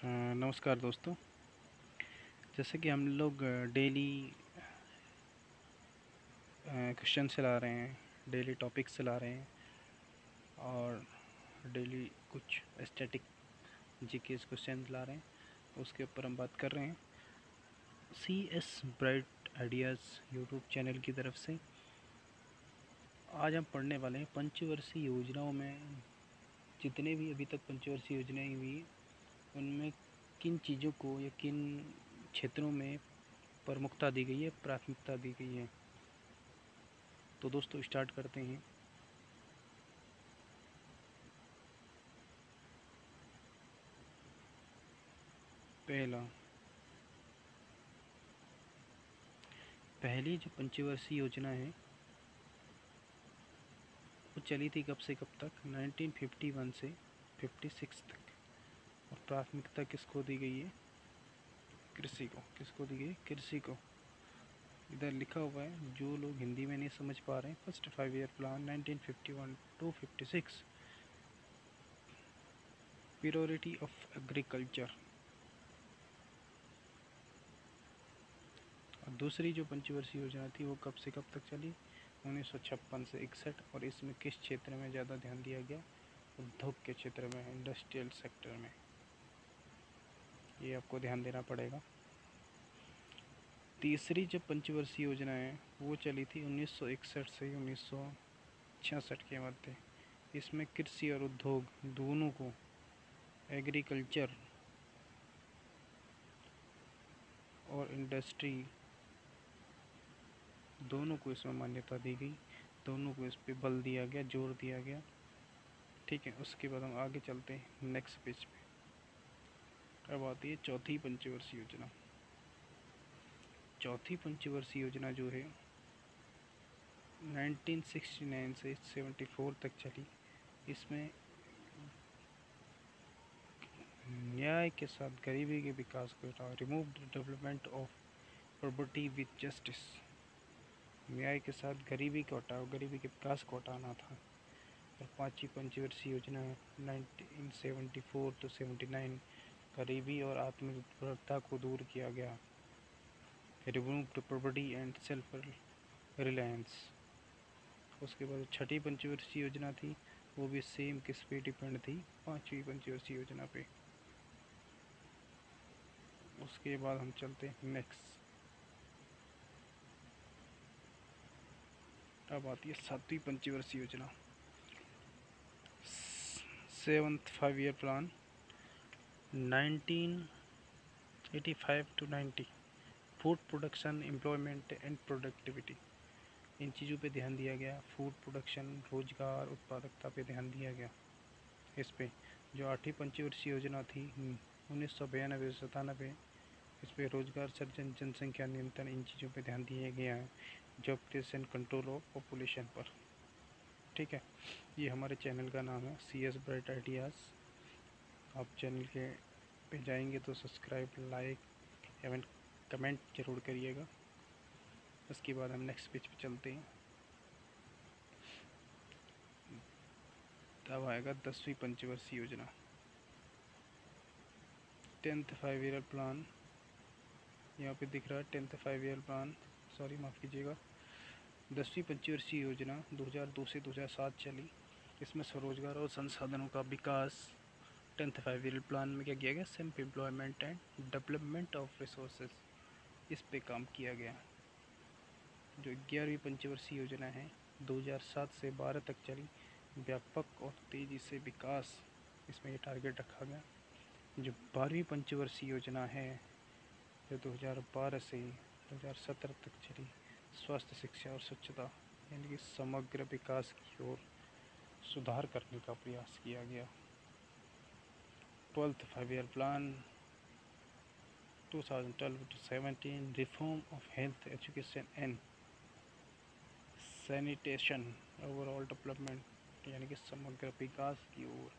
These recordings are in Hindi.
नमस्कार दोस्तों। जैसे कि हम लोग डेली क्वेश्चन चला रहे हैं, डेली टॉपिक्स चला रहे हैं और डेली कुछ स्टैटिक जीके क्वेश्चन चला रहे हैं, उसके ऊपर हम बात कर रहे हैं। CS bright ideas YouTube channel की तरफ से आज हम पढ़ने वाले हैं पंचवर्षीय योजनाओं में जितने भी अभी तक पंचवर्षीय योजनाएं हुई उनमें किन चीज़ों को या किन क्षेत्रों में प्रमुखता दी गई है, प्राथमिकता दी गई है। तो दोस्तों स्टार्ट करते हैं। पहली जो पंचवर्षीय योजना है वो चली थी कब से कब तक, 1951 से 56 तक। और प्राथमिकता किसको दी गई है? कृषि को। किसको दी गई? कृषि को। इधर लिखा हुआ है, जो लोग हिंदी में नहीं समझ पा रहे हैं, first 5 year plan 1951 to 56, priority of agriculture. और दूसरी जो पंचवर्षीय योजना थी वो कब से कब तक चली? 1956 से 61। और इसमें किस क्षेत्र में ज़्यादा ध्यान दिया गया? उद्योग के क्षेत्र में, इंडस्ट्रियल सेक्टर में। ये आपको ध्यान देना पड़ेगा। तीसरी जब पंचवर्षीय योजना है वो चली थी 1961 से 1966 के मध्य। इसमें कृषि और उद्योग दोनों को, एग्रीकल्चर और इंडस्ट्री दोनों को इसमें मान्यता दी गई, दोनों को इस पे बल दिया गया, जोर दिया गया। ठीक है, उसके बाद हम आगे चलते हैं नेक्स्ट पेज पे। अब आती है चौथी पंचवर्षीय योजना। चौथी पंचवर्षीय योजना जो है 1969 से 74 तक चली। इसमें न्याय के साथ गरीबी के विकास को हटाओ, remove development of property with justice. न्याय के साथ गरीबी को हटाओ, गरीबी के विकास को हटाना था। और पांचवी पंचवर्षीय योजना है 1974 to 79, गरीबी और आत्मनिर्भरता को दूर किया गया, remove property and self reliance. उसके बाद छठी पंचवर्षीय योजना थी, वो भी सेम किस पे डिपेंड थी? पांचवी पंचवर्षीय योजना पे। उसके बाद हम चलते हैं नेक्स्ट। अब आती है सातवीं पंचवर्षीय योजना, 7th 5 year plan 1985 to 90, food production, employment and productivity. इन चीज़ों पे ध्यान दिया गया। फूड प्रोडक्शन, रोजगार, उत्पादकता पे ध्यान दिया गया। इस पे जो आठवीं पंचवर्षीय योजना थी 1992 से 97, इस पे रोजगार सृजन, जनसंख्या नियंत्रण, इन चीज़ों पे ध्यान दिया गया है, job creation, control of population पर। ठीक है, ये हमारे चैनल का नाम है CS ब्राइट आइडियाज़। आप चैनल के पे जाएंगे तो सब्सक्राइब, लाइक एवं कमेंट जरूर करिएगा। उसके बाद हम नेक्स्ट पेज पे चलते हैं। तब आएगा 10वीं पंचवर्षीय योजना, 10th 5 ईयर प्लान। यहाँ पे दिख रहा है 10th 5 ईयर प्लान, सॉरी माफ़ कीजिएगा। 10वीं पंचवर्षीय योजना 2002 से 2007 चली। इसमें स्वरोजगार और संसाधनों का विकास। 10th 5 ईयर प्लान में क्या किया गया? Self employment and development of resources, इस पे काम किया गया। जो 11वीं पंचवर्षीय योजना है 2007 से 12 तक चली, व्यापक और तेज़ी से विकास, इसमें ये टारगेट रखा गया। जो 12वीं पंचवर्षीय योजना है जो 2012 से 2017 तक चली, स्वास्थ्य, शिक्षा और स्वच्छता, यानी कि समग्र विकास की ओर सुधार करने का प्रयास किया गया। 12th 5 year plan 2012 to 17, reform of health, education and sanitation, overall development, यानी कि समग्र विकास की ओर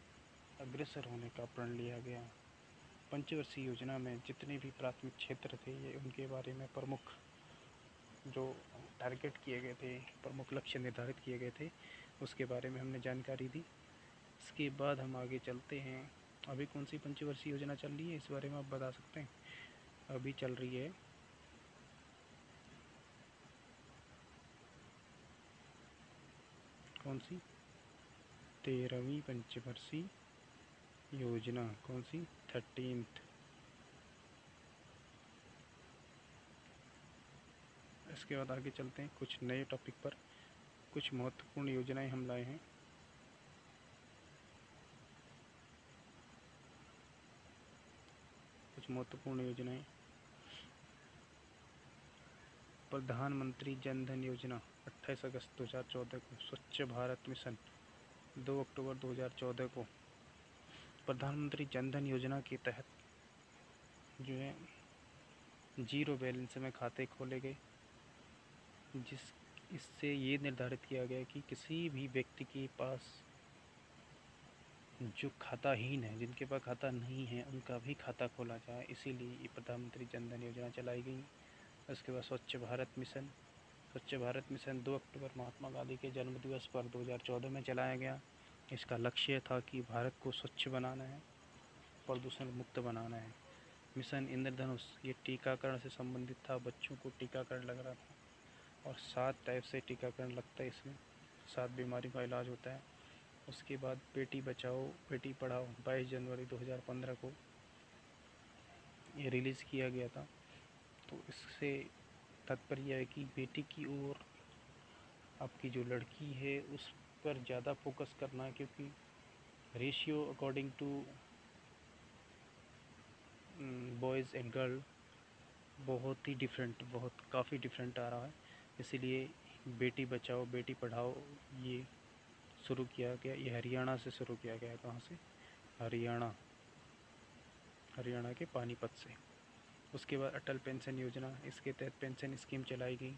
अग्रसर होने का प्रण लिया गया। पंचवर्षीय योजना में जितने भी प्राथमिक क्षेत्र थे ये उनके बारे में प्रमुख जो टारगेट किए गए थे, प्रमुख लक्ष्य निर्धारित किए गए थे, उसके बारे में हमने जानकारी दी। इसके बाद हम आगे चलते हैं अभी कौन सी पंचवर्षीय योजना चल रही है इस बारे में आप बता सकते हैं? अभी चल रही है कौन सी? 13वीं पंचवर्षीय योजना। कौन सी? 13th। इसके बाद आगे चलते हैं कुछ नए टॉपिक पर। कुछ महत्वपूर्ण योजनाएं हम लाए हैं। कुछ महत्वपूर्ण योजनाएं। प्रधानमंत्री जन धन योजना 28 अगस्त 2014 को। स्वच्छ भारत मिशन 2 अक्टूबर 2014 को। प्रधानमंत्री जन धन योजना के तहत जो है जीरो बैलेंस में खाते खोले गए, इससे ये निर्धारित किया गया कि किसी भी व्यक्ति के पास जो खाताहीन है, जिनके पास खाता नहीं है, उनका भी खाता खोला जाए। इसीलिए ये प्रधानमंत्री जन धन योजना चलाई गई। उसके बाद स्वच्छ भारत मिशन। स्वच्छ भारत मिशन 2 अक्टूबर महात्मा गांधी के जन्मदिवस पर 2014 में चलाया गया। इसका लक्ष्य था कि भारत को स्वच्छ बनाना है, प्रदूषण मुक्त बनाना है। मिशन इंद्रधनुष ये टीकाकरण से संबंधित था। बच्चों को टीकाकरण लग रहा था और 7 टाइप से टीकाकरण लगता है। इसमें 7 बीमारियों का इलाज होता है। उसके बाद बेटी बचाओ बेटी पढ़ाओ 22 जनवरी 2015 को ये रिलीज़ किया गया था। तो इससे तात्पर्य है कि बेटी की ओर आपकी जो लड़की है उस पर ज़्यादा फोकस करना है, क्योंकि ratio according to boys and girl बहुत ही डिफरेंट, काफ़ी डिफरेंट आ रहा है। इसीलिए बेटी बचाओ बेटी पढ़ाओ ये शुरू किया गया। ये हरियाणा से शुरू किया गया। कहाँ से? हरियाणा के पानीपत से। उसके बाद अटल पेंशन योजना, इसके तहत पेंशन स्कीम चलाई गई।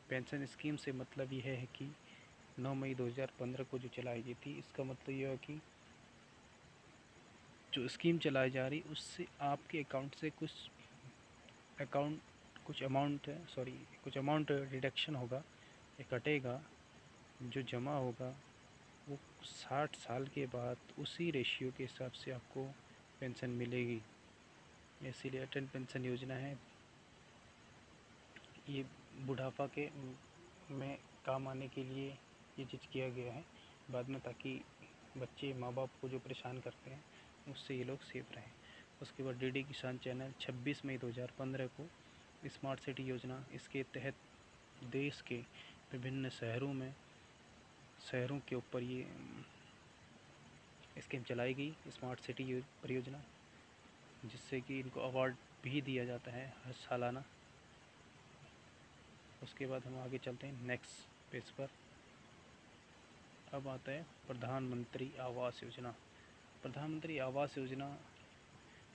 पेंशन स्कीम से मतलब यह है कि 9 मई 2015 को जो चलाई गई थी, इसका मतलब यह है कि जो स्कीम चलाई जा रही उससे आपके अकाउंट से कुछ अमाउंट डिडक्शन होगा, ये कटेगा। जो जमा होगा वो 60 साल के बाद उसी रेशियो के हिसाब से आपको पेंशन मिलेगी। इसीलिए अटल पेंशन योजना है। ये बुढ़ापा के में काम आने के लिए ये चीज़ किया गया है बाद में, ताकि बच्चे माँ बाप को जो परेशान करते हैं उससे ये लोग सेफ रहें। उसके बाद डीडी किसान चैनल 26 मई 2015 को। स्मार्ट सिटी योजना, इसके तहत देश के विभिन्न शहरों के ऊपर ये स्कीम चलाई गई, स्मार्ट सिटी परियोजना, जिससे कि इनको अवार्ड भी दिया जाता है हर सालाना। उसके बाद हम आगे चलते हैं नेक्स्ट पेज पर। अब आता है प्रधानमंत्री आवास योजना। प्रधानमंत्री आवास योजना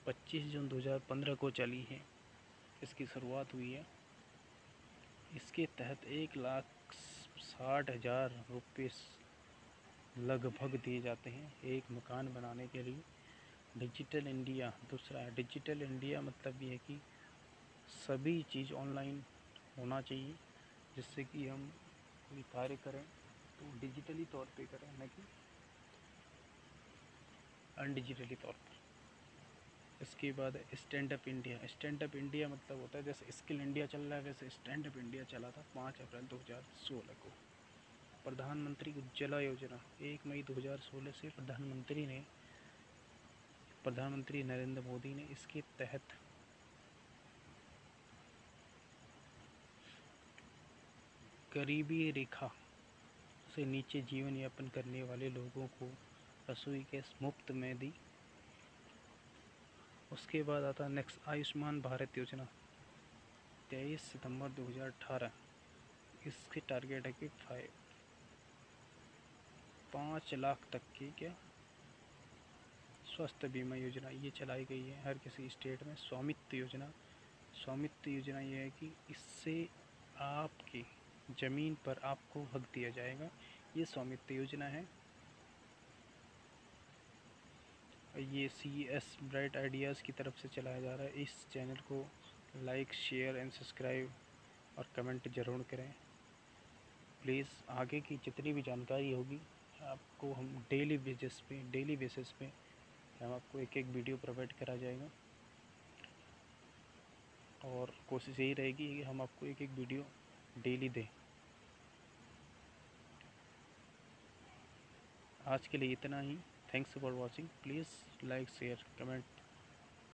25 जून 2015 को चली है। इसकी शुरुआत हुई है। इसके तहत 1,60,000 रुपये लगभग दिए जाते हैं एक मकान बनाने के लिए। डिजिटल इंडिया दूसरा है। डिजिटल इंडिया मतलब ये है कि सभी चीज़ ऑनलाइन होना चाहिए, जिससे कि हम कोई कार्य करें तो डिजिटली तौर पे करें, न कि अनडिजिटली तौर पर। इसके बाद stand up India. Stand up India मतलब होता है जैसे स्किल इंडिया चल रहा है, वैसे स्टैंड अप इंडिया चला था 5 अप्रैल 2016 को। प्रधानमंत्री उज्ज्वला योजना 1 मई 2016 से प्रधानमंत्री नरेंद्र मोदी ने इसके तहत गरीबी रेखा से नीचे जीवन यापन करने वाले लोगों को रसोई गैस मुफ्त में दी। उसके बाद आता है नेक्स्ट आयुष्मान भारत योजना 23 सितंबर 2018। इसके टारगेट है कि 5 लाख तक की स्वास्थ्य बीमा योजना ये चलाई गई है हर किसी स्टेट में। स्वामित्व योजना ये है कि इससे आपकी ज़मीन पर आपको हक दिया जाएगा, ये स्वामित्व योजना है। ये CS ब्राइट आइडियाज़ की तरफ से चलाया जा रहा है। इस चैनल को लाइक शेयर एंड सब्सक्राइब और कमेंट ज़रूर करें प्लीज़। आगे की जितनी भी जानकारी होगी आपको हम डेली बेसिस पे हम आपको एक एक वीडियो प्रोवाइड करा जाएगा और कोशिश यही रहेगी कि हम आपको एक एक वीडियो डेली दें। आज के लिए इतना ही। Thanks for watching. Please like share comment